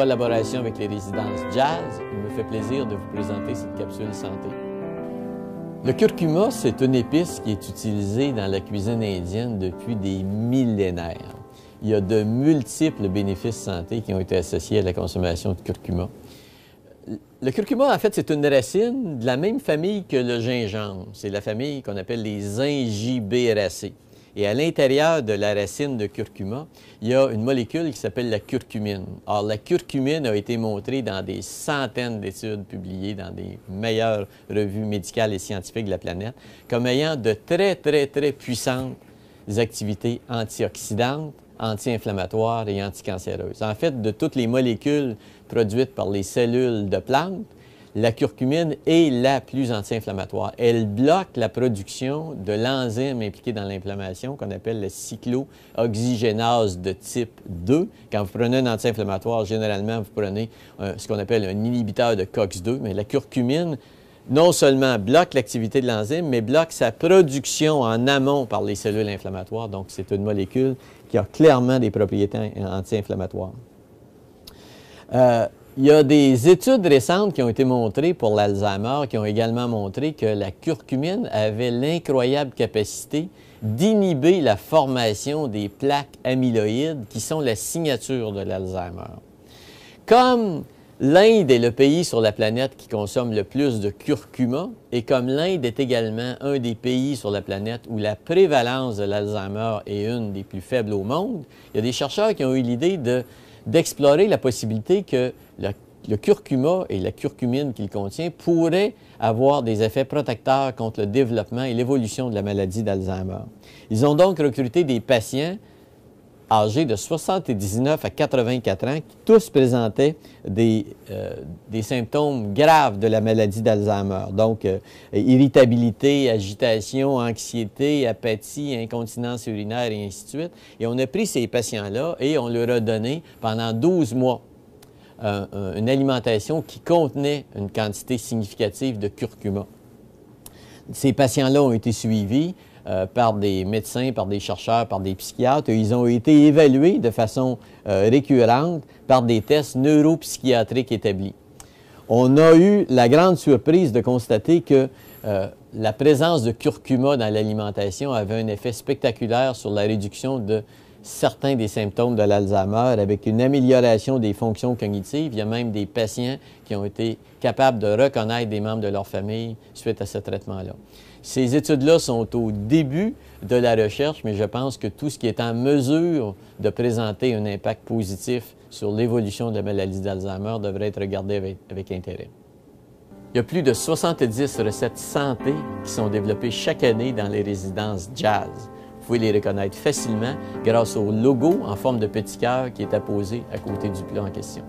collaboration avec les résidences Jazz, il me fait plaisir de vous présenter cette capsule santé. Le curcuma, c'est une épice qui est utilisée dans la cuisine indienne depuis des millénaires. Il y a de multiples bénéfices santé qui ont été associés à la consommation de curcuma. Le curcuma, en fait, c'est une racine de la même famille que le gingembre. C'est la famille qu'on appelle les Ingibéracées. Et à l'intérieur de la racine de curcuma, il y a une molécule qui s'appelle la curcumine. Or, la curcumine a été montrée dans des centaines d'études publiées dans des meilleures revues médicales et scientifiques de la planète comme ayant de très puissantes activités antioxydantes, anti-inflammatoires et anticancéreuses. En fait, de toutes les molécules produites par les cellules de plantes, la curcumine est la plus anti-inflammatoire. Elle bloque la production de l'enzyme impliqué dans l'inflammation qu'on appelle la cyclooxygénase de type 2. Quand vous prenez un anti-inflammatoire, généralement, vous prenez ce qu'on appelle un inhibiteur de COX-2, mais la curcumine non seulement bloque l'activité de l'enzyme, mais bloque sa production en amont par les cellules inflammatoires. Donc, c'est une molécule qui a clairement des propriétés anti-inflammatoires. Il y a des études récentes qui ont été montrées pour l'Alzheimer qui ont également montré que la curcumine avait l'incroyable capacité d'inhiber la formation des plaques amyloïdes qui sont la signature de l'Alzheimer. Comme l'Inde est le pays sur la planète qui consomme le plus de curcuma et comme l'Inde est également un des pays sur la planète où la prévalence de l'Alzheimer est une des plus faibles au monde, il y a des chercheurs qui ont eu l'idée d'explorer la possibilité que le curcuma et la curcumine qu'il contient pourraient avoir des effets protecteurs contre le développement et l'évolution de la maladie d'Alzheimer. Ils ont donc recruté des patients âgés de 79 à 84 ans qui tous présentaient des symptômes graves de la maladie d'Alzheimer. Donc, irritabilité, agitation, anxiété, apathie, incontinence urinaire et ainsi de suite. Et on a pris ces patients-là et on leur a donné pendant 12 mois une alimentation qui contenait une quantité significative de curcuma. Ces patients-là ont été suivis par des médecins, par des chercheurs, par des psychiatres. Ils ont été évalués de façon récurrente par des tests neuropsychiatriques établis. On a eu la grande surprise de constater que la présence de curcuma dans l'alimentation avait un effet spectaculaire sur la réduction de certains des symptômes de l'Alzheimer avec une amélioration des fonctions cognitives. Il y a même des patients qui ont été capables de reconnaître des membres de leur famille suite à ce traitement-là. Ces études-là sont au début de la recherche, mais je pense que tout ce qui est en mesure de présenter un impact positif sur l'évolution de la maladie d'Alzheimer devrait être regardé avec intérêt. Il y a plus de 70 recettes santé qui sont développées chaque année dans les résidences Jazz. Vous pouvez les reconnaître facilement grâce au logo en forme de petit cœur qui est apposé à côté du plat en question.